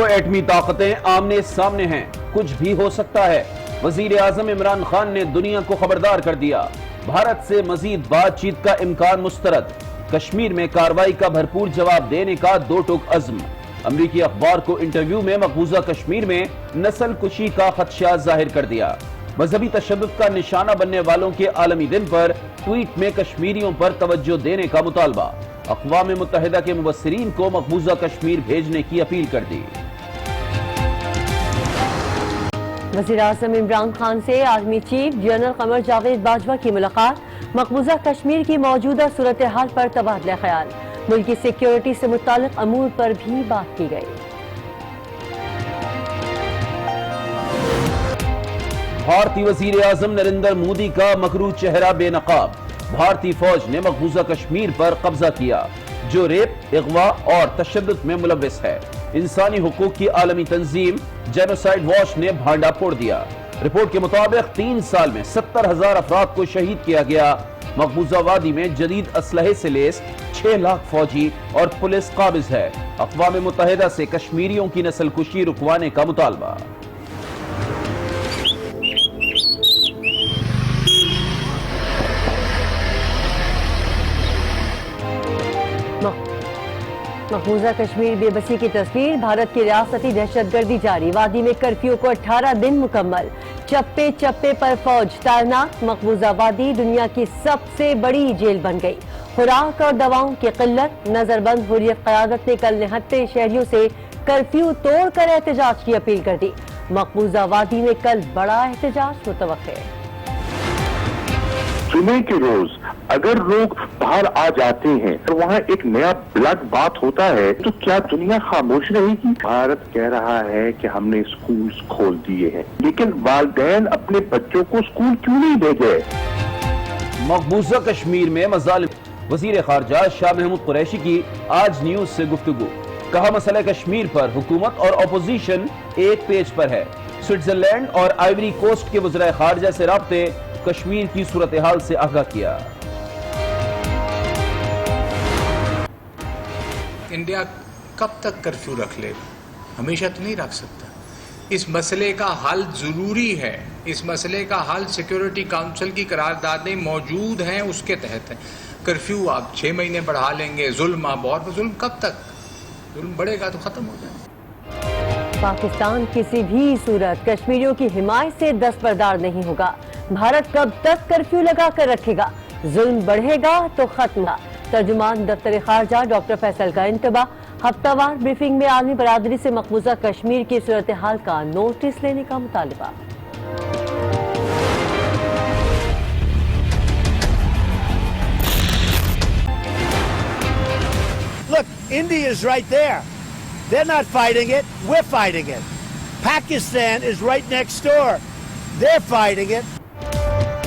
ایٹمی طاقتیں آمنے سامنے ہیں، کچھ بھی ہو سکتا ہے۔ وزیر اعظم عمران خان نے دنیا کو خبردار کر دیا، بھارت سے مزید بات چیت کا امکان مسترد، کشمیر میں کارروائی کا بھرپور جواب دینے کا دو ٹوک عزم۔ امریکی اخبار کو انٹرویو میں مقبوضہ کشمیر میں نسل کشی کا خدشہ ظاہر کر دیا۔ مذہبی تشدد کا نشانہ بننے والوں کے عالمی دن پر ٹویٹ میں کشمیریوں پر توجہ دینے کا مطالبہ، اقوام متحدہ کے مبصرین کو مقبوضہ کشمیر بھیجنے کی اپیل کر دی۔ وزیر اعظم عمران خان سے army chief general Qamar Javed Bajwa کی ملاقات، مقبوضہ کشمیر کی موجودہ صورتحال پر تبادلہ خیال، ملک کی سیکیورٹی سے متعلق امور پر بھی بات کی گئی۔ بھارتی وزیر اعظم نریندر مودی کا مکروہ چہرہ بے نقاب، بھارتی فوج نے مقبوضہ کشمیر پر قبضہ کیا جو ریپ، اغوا اور تشدد میں ملوث ہے۔ انسانی حقوق کی عالمی تنظیم جینوسائیڈ واچ نے بھانڈا پھوڑ دیا۔ رپورٹ کے مطابق 3 سال میں 70,000 افراد کو شہید کیا گیا۔ مقبوضہ وادی میں جدید اسلحے سے لیس 6 لاکھ فوجی اور پولیس قابض ہے۔ اقوام متحدہ سے کشمیریوں کی نسل کشی رکوانے کا مطالبہ۔ مقبوضہ کشمیر بے بسی کی تصویر، بھارت کی ریاستی دہشت گردی جاری، وادی میں کرفیو کو 18 دن مکمل، چپے چپے پر فوج تعینات۔ مقبوضہ وادی دنیا کی سب سے بڑی جیل بن گئی، خوراک اور دواؤں کی قلت۔ نظر بند حریت قیادت نے کل نہتے شہریوں سے کرفیو توڑ کر احتجاج کی اپیل کر دی۔ مقبوضہ وادی میں کل بڑا احتجاج متوقع ہے۔ جمعے کے روز اگر لوگ باہر آ جاتے ہیں اور وہاں ایک نیا بلڈ بات ہوتا ہے تو کیا دنیا خاموش رہے گی؟ بھارت کہہ رہا ہے کہ ہم نے اسکولز کھول دیے ہیں، لیکن والدین اپنے بچوں کو اسکول کیوں نہیں بھیجے؟ مقبوضہ کشمیر میں مظالم، وزیر خارجہ شاہ محمود قریشی کی آج نیوز سے گفتگو، کہا مسئلہ کشمیر پر حکومت اور اپوزیشن ایک پیج پر ہے۔ سوئٹزرلینڈ اور آئیوری کوسٹ کے وزراء خارجہ سے رابطے، کشمیر کی صورتحال سے آگاہ کیا۔ انڈیا کب تک کرفیو رکھ لے؟ ہمیشہ تو نہیں رکھ سکتا۔ اس مسئلے کا حل ضروری ہے، اس مسئلے کا حل سیکیورٹی کونسل کی قراردادیں موجود ہیں، اس کے تحت ہے۔ کرفیو آپ 6 مہینے بڑھا لیں گے، ظلم آپ اور ظلم کب تک؟ ظلم بڑھے گا تو ختم ہو جائے گا۔ پاکستان کسی بھی صورت کشمیریوں کی حمایت سے دستبردار نہیں ہوگا۔ بھارت کب تک کرفیو لگا کر رکھے گا؟ ظلم بڑھے گا تو ختم ہوگا۔ ترجمان دفتر خارجہ ڈاکٹر فیصل کا انتباہ، ہفتہ وار بریفنگ میں عالمی برادری سے مقبوضہ کشمیر کی صورتحال کا نوٹس لینے کا مطالبہ۔ Look, India is right there. They're not fighting it, we're fighting it. Pakistan is right next door. They're fighting it.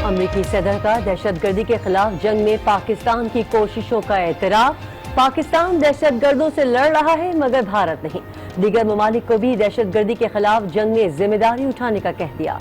امریکی صدر کا دہشت گردی کے خلاف جنگ میں پاکستان کی کوششوں کا اعتراف، پاکستان دہشت گردوں سے لڑ رہا ہے مگر بھارت نہیں، دیگر ممالک کو بھی دہشت گردی کے خلاف جنگ میں ذمہ داری اٹھانے کا کہہ دیا۔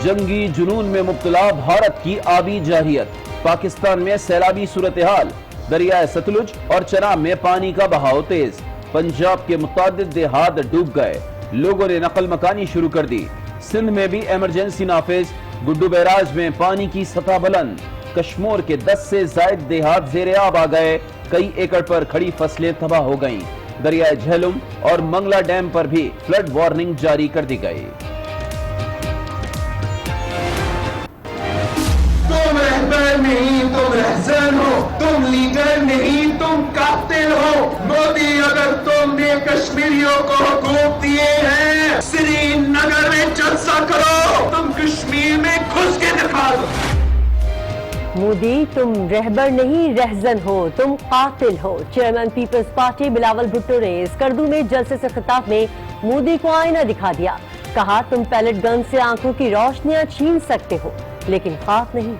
جنگی جنون میں مبتلا بھارت کی آبی جارحیت، پاکستان میں سیلابی صورتحال، دریائے ستلج اور چناب میں پانی کا بہاؤ تیز، پنجاب کے متعدد دیہات ڈوب گئے، لوگوں نے نقل مکانی شروع کر دی۔ سندھ میں بھی ایمرجنسی نافذ، گڈو بیراج میں پانی کی سطح بلند، کشمور کے 10 سے زائد دیہات زیر آب آ گئے، کئی ایکڑ پر کھڑی فصلیں تباہ ہو گئیں۔ دریائے جہلم اور منگلا ڈیم پر بھی فلڈ وارننگ جاری کر دی گئی۔ تم رہبر نہیں، تم رہزن ہو، تم لیڈر نہیں، تم قاتل ہو۔ مودی، اگر تم نے کشمیریوں کو حقوق دیے ہیں، سری نگر میں جلسہ کرو، تم کشمیر میں گھس کے دکھا دو۔ مودی، تم رہبر نہیں رہزن ہو، تم قاتل ہو۔ چیئرمین پیپلز پارٹی بلاول بھٹو نے اسکردو میں جلسے سے خطاب میں مودی کو آئینہ دکھا دیا، کہا تم پیلٹ گن سے آنکھوں کی روشنیاں چھین سکتے ہو لیکن خواب نہیں۔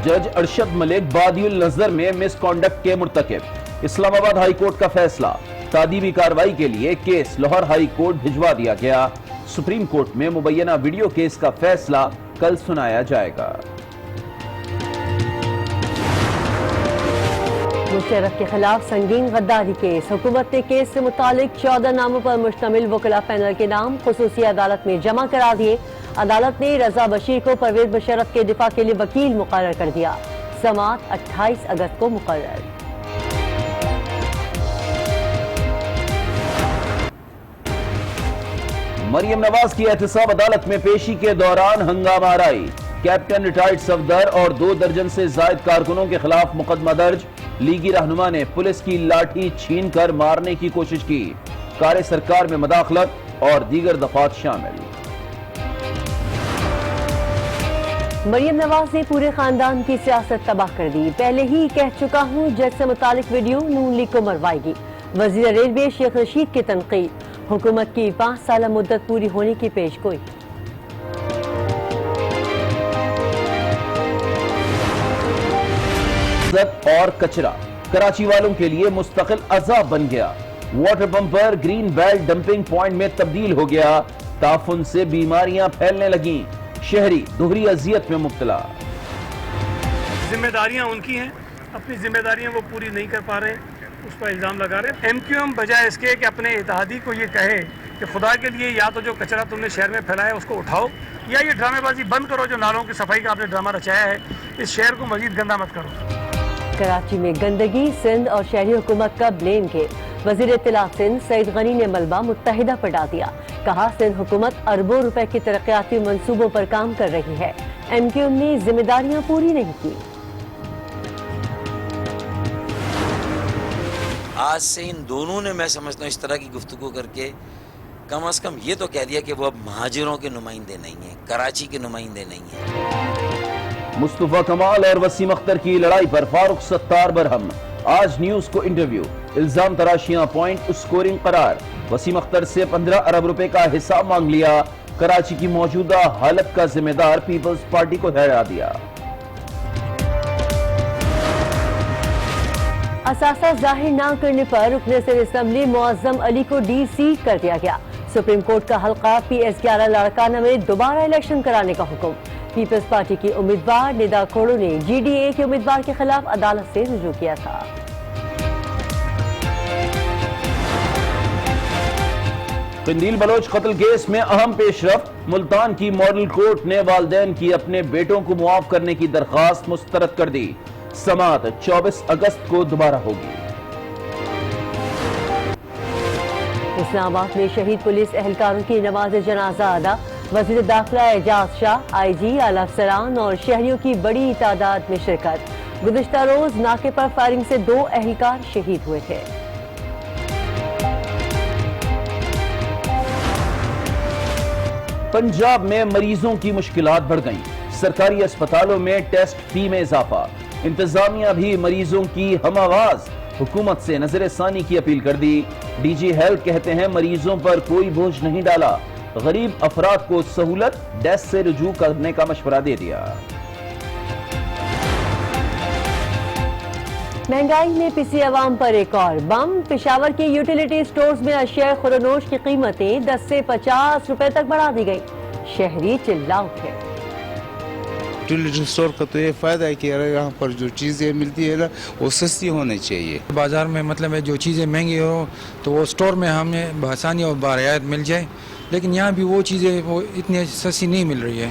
جج ارشد ملک بادی النظر میں مس کانڈکٹ کے مرتکب، اسلام آباد ہائی کورٹ کا فیصلہ، تعدیبی کارروائی کے لیے کیس لاہور ہائی کورٹ بھجوا دیا گیا۔ سپریم کورٹ میں مبینہ ویڈیو کیس کا فیصلہ کل سنایا جائے گا۔ مشرف کے خلاف سنگین غداری کیس، حکومت نے کیس سے متعلق 14 ناموں پر مشتمل وکلاء پینل کے نام خصوصی عدالت میں جمع کرا دیے۔ عدالت نے رضا بشیر کو پرویز مشرف کے دفاع کے لیے وکیل مقرر کر دیا۔ سماعت 28 اگست کو مقرر۔ مریم نواز کی احتساب عدالت میں پیشی کے دوران ہنگامہ آرائی، کیپٹن ریٹائرڈ صفدر اور 2 درجن سے زائد کارکنوں کے خلاف مقدمہ درج۔ لیگی رہنما نے پولیس کی لاٹھی چھین کر مارنے کی کوشش کی، کار سرکار میں مداخلت اور دیگر دفعات شامل۔ مریم نواز نے پورے خاندان کی سیاست تباہ کر دی، پہلے ہی کہہ چکا ہوں جج سے متعلق ویڈیو نون لیگ کو مروائے گی۔ وزیر ریلوے شیخ رشید کی تنقید، حکومت کی 5 سالہ مدت پوری ہونے کی پیش گوئی۔ اور کچرا کراچی والوں کے لیے مستقل عذاب بن گیا، واٹر پمپ پر گرین بیلٹ ڈمپنگ پوائنٹ میں تبدیل ہو گیا، تعفن سے بیماریاں پھیلنے لگیں، شہری دوہری اذیت میں مبتلا۔ ذمہ داریاں ان کی ہیں، اپنی ذمہ داریاں وہ پوری نہیں کر پا رہے، اس پر الزام لگا رہے ہیں۔ MQM بجائے اس کے کہ اپنے اتحادی کو یہ کہے کہ خدا کے لیے یا تو جو کچرا تم نے شہر میں پھیلایا اس کو اٹھاؤ، یا یہ ڈرامے بازی بند کرو، جو نالوں کی صفائی کا آپ نے ڈرامہ رچایا ہے، اس شہر کو مزید گندا مت کرو۔ کراچی میں گندگی سندھ اور شہری حکومت کا بلیم گیم، وزیر اطلاعات سندھ سعید غنی نے ملبہ متحدہ پر ڈال دیا، کہا سندھ حکومت اربوں روپے کی ترقیاتی منصوبوں پر کام کر رہی ہے، MQM نے ذمہ داریاں پوری نہیں کی۔ آج سے ان دونوں نے میں سمجھتا ہوں اس طرح کی گفتگو کر کے کم از کم یہ تو کہہ دیا کہ وہ اب مہاجروں کے نمائندے نہیں ہیں، کراچی کے نمائندے نہیں ہیں۔ مصطفیٰ کمال اور وسیم اختر کی لڑائی پر فاروق ستار برہم، آج نیوز کو انٹرویو، الزام تراشیاں پوائنٹ اسکورنگ قرار، وسیم اختر سے 15 ارب روپے کا حساب مانگ لیا، کراچی کی موجودہ حالت کا ذمہ دار پیپلز پارٹی کو ٹھہرا دیا۔ اثاثہ ظاہر نہ کرنے پر رکن صدر اسمبلی معظم علی کو DC کر دیا گیا، سپریم کورٹ کا حلقہ PS11 لاڑکانہ میں دوبارہ الیکشن کرانے کا حکم۔ پیپلز پارٹی کی امیدوار ندا کھوڑو نے GDA کے امیدوار کے خلاف عدالت سے رجوع کیا تھا۔ قندیل بلوچ قتل کیس میں اہم پیش رفت، ملتان کی ماڈل کورٹ نے والدین کی اپنے بیٹوں کو معاف کرنے کی درخواست مسترد کر دی، سماعت 24 اگست کو دوبارہ ہوگی۔ اسلام آباد میں شہید پولیس اہلکاروں کی نماز جنازہ ادا، وزیر داخلہ اعجاز شاہ، IG، اعلی افسران اور شہریوں کی بڑی تعداد میں شرکت۔ گزشتہ روز ناکے پر فائرنگ سے 2 اہلکار شہید ہوئے تھے۔ پنجاب میں مریضوں کی مشکلات بڑھ گئیں، سرکاری اسپتالوں میں ٹیسٹ فی میں اضافہ، انتظامیہ بھی مریضوں کی ہم آواز، حکومت سے نظر ثانی کی اپیل کر دی۔ DG ہیلتھ کہتے ہیں مریضوں پر کوئی بوجھ نہیں ڈالا، غریب افراد کو سہولت، ڈیسک سے رجوع کرنے کا مشورہ دے دیا۔ مہنگائی میں پسی عوام پر ایک اور بم، پشاور کے یوٹیلیٹی سٹورز میں اشیاء خورنوش کی قیمتیں 10 سے 50 روپے تک بڑھا دی گئی، شہری چلا اٹھے۔ یوٹیلیٹی اسٹور کا تو یہ فائدہ ہے کہ یہاں پر جو چیزیں ملتی ہے نا وہ سستی ہونی چاہیے۔ بازار میں مطلب ہے جو چیزیں مہنگی ہو تو وہ اسٹور میں ہمیں بآسانی اور برعایت مل جائے، لیکن یہاں بھی وہ چیزیں وہ اتنی سستی نہیں مل رہی ہے۔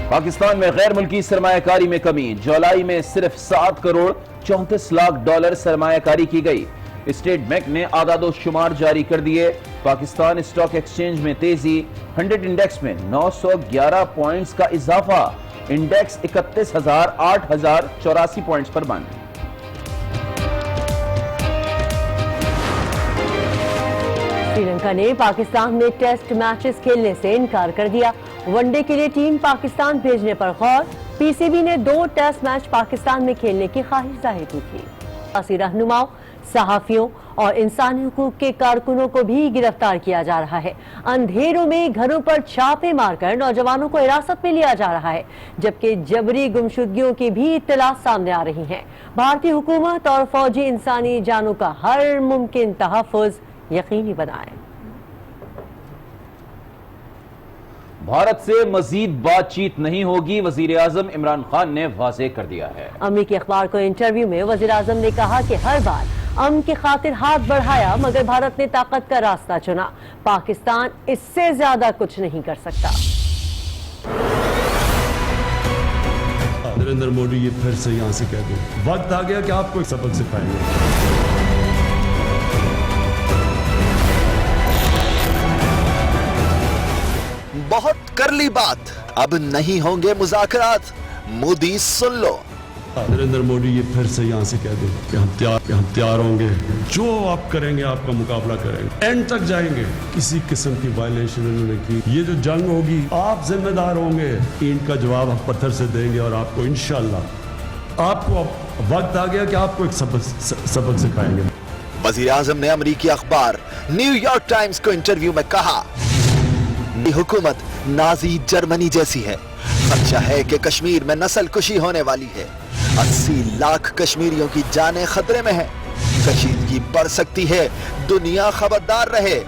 پاکستان میں غیر ملکی سرمایہ کاری میں کمی، جولائی میں صرف 7 کروڑ 34 لاکھ ڈالر سرمایہ کاری کی گئی، اسٹیٹ بینک نے اعداد و شمار جاری کر دیے۔ پاکستان اسٹاک ایکسچینج میں تیزی، 100 انڈیکس میں 911 پوائنٹس کا اضافہ، انڈیکس 31,084 پوائنٹس پر بند۔ سری لنکا نے پاکستان میں ٹیسٹ میچز کھیلنے سے انکار کر دیا، ون ڈے کے لیے ٹیم پاکستان بھیجنے پر غور، PCB نے 2 ٹیسٹ میچ پاکستان میں کھیلنے کی خواہش ظاہر کی تھی۔ سیاسی رہنماؤں، صحافیوں اور انسانی حقوق کے کارکنوں کو بھی گرفتار کیا جا رہا ہے، اندھیروں میں گھروں پر چھاپے مار کر نوجوانوں کو حراست میں لیا جا رہا ہے، جبکہ جبری گمشدگیوں کی بھی اطلاعات سامنے آ رہی ہیں۔ بھارتی حکومت اور فوجی انسانی جانوں کا ہر ممکن تحفظ یقینی بنائیں۔ بھارت سے مزید بات چیت نہیں ہوگی، وزیر اعظم عمران خان نے واضح کر دیا ہے۔ امریکی اخبار کو انٹرویو میں وزیر اعظم نے کہا کہ ہر بار امن کی خاطر ہاتھ بڑھایا، مگر بھارت نے طاقت کا راستہ چنا۔ پاکستان اس سے زیادہ کچھ نہیں کر سکتا۔ نریندر مودی یہ پھر سے یہاں سے کہہ دیں، وقت آ گیا کہ آپ کو ایک سبق سکھائیں گے۔ بہت کر لی بات، اب نہیں ہوں گے مذاکرات، مودی سن لو۔ نریندر مودی یہ پھر سے یہاں سے کہہ دیں کہ ہم تیار ہوں گے، جو آپ کریں گے آپ کا مقابلہ کریں گے، اینڈ تک جائیں گے۔ کسی قسم کی وائلیشن انہوں نے کی، یہ جو جنگ ہوگی آپ ذمہ دار ہوں گے، اینٹ کا جواب ہم پتھر سے دیں گے، اور آپ کو انشاءاللہ آپ کو وقت آ گیا کہ آپ کو ایک سبق سکھائیں گے۔ وزیر اعظم نے امریکی اخبار نیو یارک ٹائمز کو انٹرویو میں کہا، یہ حکومت نازی جرمنی جیسی ہے، خدشہ ہے کہ کشمیر میں نسل کشی ہونے والی ہے، 80 لاکھ کشمیریوں کی جانیں خطرے میں ہیں، کشیدگی بڑھ سکتی ہے، دنیا خبردار رہے،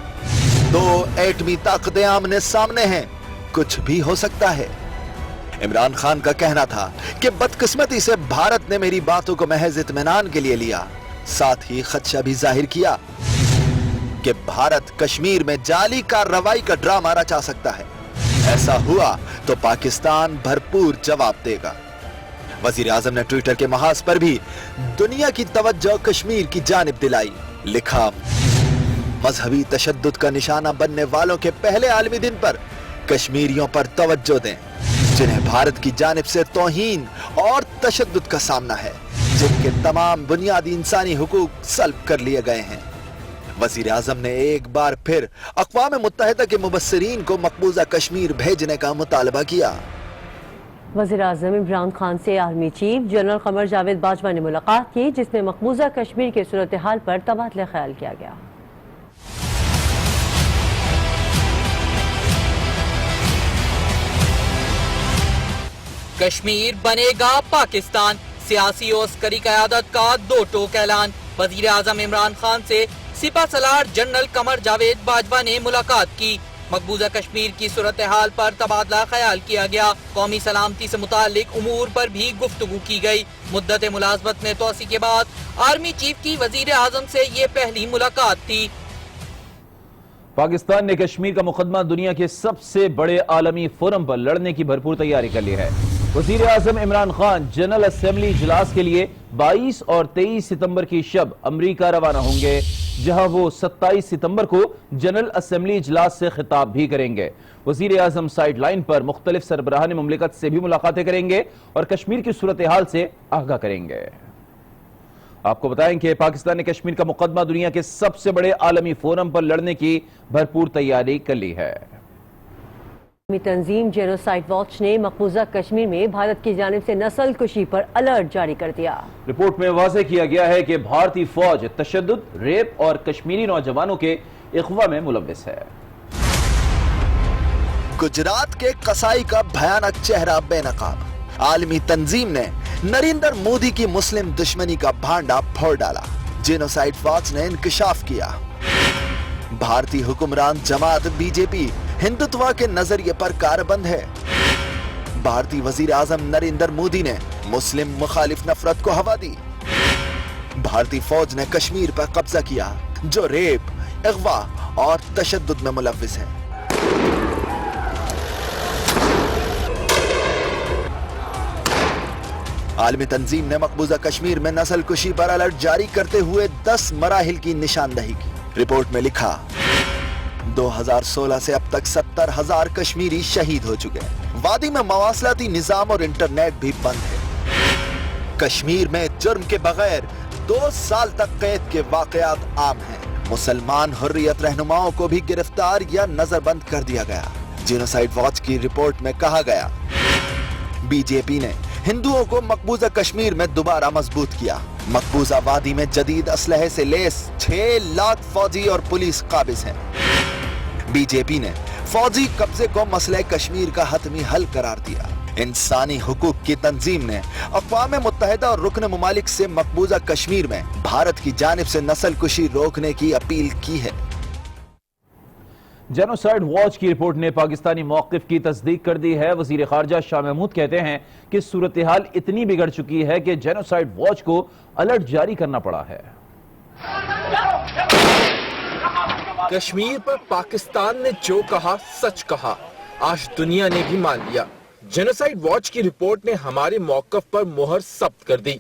2 ایٹمی طاقتیں آمنے سامنے ہیں، کچھ بھی ہو سکتا ہے۔ عمران خان کا کہنا تھا کہ بدقسمتی سے بھارت نے میری باتوں کو محض اطمینان کے لیے لیا، ساتھ ہی خدشہ بھی ظاہر کیا کہ بھارت کشمیر میں جعلی کارروائی کا ڈرامہ رچا سکتا ہے، ایسا ہوا تو پاکستان بھرپور جواب دے گا۔ وزیر اعظم نے ٹویٹر کے محاذ پر بھی دنیا کی توجہ کشمیر کی جانب دلائی، لکھا، مذہبی تشدد کا نشانہ بننے والوں کے پہلے عالمی دن پر کشمیریوں پر توجہ دیں، جنہیں بھارت کی جانب سے توہین اور تشدد کا سامنا ہے، جن کے تمام بنیادی انسانی حقوق سلب کر لیے گئے ہیں۔ وزیر اعظم نے ایک بار پھر اقوام متحدہ کے مبصرین کو مقبوضہ کشمیر بھیجنے کا مطالبہ کیا۔ وزیر اعظم عمران خان سے army chief general Qamar Javed Bajwa نے ملاقات کی، جس میں مقبوضہ کشمیر کی صورتحال پر تبادلہ خیال کیا گیا۔ کشمیر بنے گا پاکستان، سیاسی اور عسکری قیادت کا 2 ٹوک اعلان۔ وزیر اعظم عمران خان سے سپہ سالار جنرل قمر جاوید باجوہ نے ملاقات کی، مقبوضہ کشمیر کی صورتحال پر تبادلہ خیال کیا گیا، قومی سلامتی سے متعلق امور پر بھی گفتگو کی گئی۔ مدت ملازمت میں توسیع کے بعد آرمی چیف کی وزیر اعظم سے یہ پہلی ملاقات تھی۔ پاکستان نے کشمیر کا مقدمہ دنیا کے سب سے بڑے عالمی فورم پر لڑنے کی بھرپور تیاری کر لی ہے۔ وزیر اعظم عمران خان جنرل اسمبلی اجلاس کے لیے 22 اور 23 ستمبر کی شب امریکہ روانہ ہوں گے، جہاں وہ 27 ستمبر کو جنرل اسمبلی اجلاس سے خطاب بھی کریں گے۔ وزیر اعظم سائیڈ لائن پر مختلف سربراہان مملکت سے بھی ملاقاتیں کریں گے اور کشمیر کی صورتحال سے آگاہ کریں گے۔ آپ کو بتائیں کہ پاکستان نے کشمیر کا مقدمہ دنیا کے سب سے بڑے عالمی فورم پر لڑنے کی بھرپور تیاری کر لی ہے۔ تنظیم جینوسائیڈ واچ نے مقبوضہ کشمیر میں بھارت کی جانب سے نسل کشی پر الرٹ جاری کر دیا۔ رپورٹ میں واضح کیا گیا ہے کہ بھارتی فوج تشدد، ریپ اور کشمیری نوجوانوں کے اغوا میں ملوث ہے۔ گجرات کے قصائی کا بھیانک چہرہ بے نقاب، عالمی تنظیم نے نریندر مودی کی مسلم دشمنی کا بھانڈا پھوڑ ڈالا۔ جینوسائیڈ واچ نے انکشاف کیا، بھارتی حکمران جماعت بی جے پی ہندوتوا کے نظریے پر کاربند ہے۔ بھارتی وزیر اعظم نریندر مودی نے مسلم مخالف نفرت کو ہوا دی۔ بھارتی فوج نے کشمیر پر قبضہ کیا، جو ریپ، اغوا اور تشدد میں ملوث ہے۔ عالمی تنظیم نے مقبوضہ کشمیر میں نسل کشی پر الرٹ جاری کرتے ہوئے 10 مراحل کی نشاندہی کی۔ رپورٹ میں لکھا، 2016 سے اب تک 70,000 کشمیری شہید ہو چکے ہیں۔ وادی میں مواصلاتی نظام اور انٹرنیٹ بھی بند ہے۔ کشمیر میں جرم کے بغیر 2 سال تک قید کے واقعات عام ہیں۔ مسلمان حریت رہنماؤں کو بھی گرفتار یا نظر بند کر دیا گیا۔ جینوسائیڈ واچ کی رپورٹ میں کہا گیا، بی جے پی نے ہندوؤں کو مقبوضہ کشمیر میں دوبارہ مضبوط کیا۔ مقبوضہ وادی میں جدید اسلحے سے لیس 6 لاکھ فوجی اور پولیس قابض ہیں۔ بی جے پی نے فوجی قبضے کو مسئلہ کشمیر کا حتمی حل قرار دیا۔ انسانی حقوق کی تنظیم نے اقوام متحدہ اور رکن ممالک سے مقبوضہ کشمیر میں بھارت کی جانب سے نسل کشی روکنے کی اپیل کی ہے۔ جینوسائیڈ واچ کی رپورٹ نے پاکستانی موقف کی تصدیق کر دی ہے۔ وزیر خارجہ شاہ محمود کہتے ہیں کہ صورتحال اتنی بگڑ چکی ہے کہ جینوسائیڈ واچ کو الرٹ جاری کرنا پڑا ہے۔ کشمیر پر پاکستان نے جو کہا سچ کہا، آج دنیا نے بھی مان لیا۔ جینوسائیڈ واچ کی رپورٹ نے ہمارے موقف پر مہر ثبت کر دی۔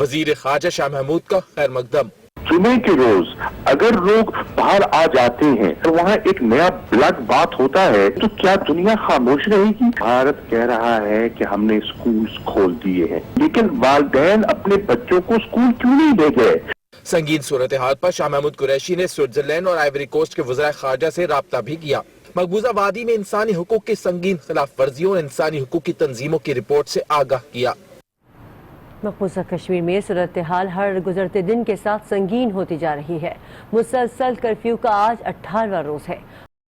وزیر خارجہ شاہ محمود کا خیر مقدم۔ جمعے کے روز اگر لوگ باہر آ جاتے ہیں اور وہاں ایک نیا بلڈ بات ہوتا ہے تو کیا دنیا خاموش رہے گی؟ بھارت کہہ رہا ہے کہ ہم نے اسکولز کھول دیے ہیں، لیکن والدین اپنے بچوں کو اسکول کیوں نہیں بھیجے؟ سنگین صورتحال پر شاہ محمود قریشی نے سوئٹزرلینڈ اور آئیوری کوسٹ کے وزراء خارجہ سے رابطہ بھی کیا۔ مقبوضہ وادی میں انسانی حقوق کی سنگین خلاف ورزیوں اور انسانی حقوق کی تنظیموں کی رپورٹ سے آگاہ کیا۔ مقبوضہ کشمیر میں صورتحال ہر گزرتے دن کے ساتھ سنگین ہوتی جا رہی ہے۔ مسلسل کرفیو کا آج 18واں روز ہے۔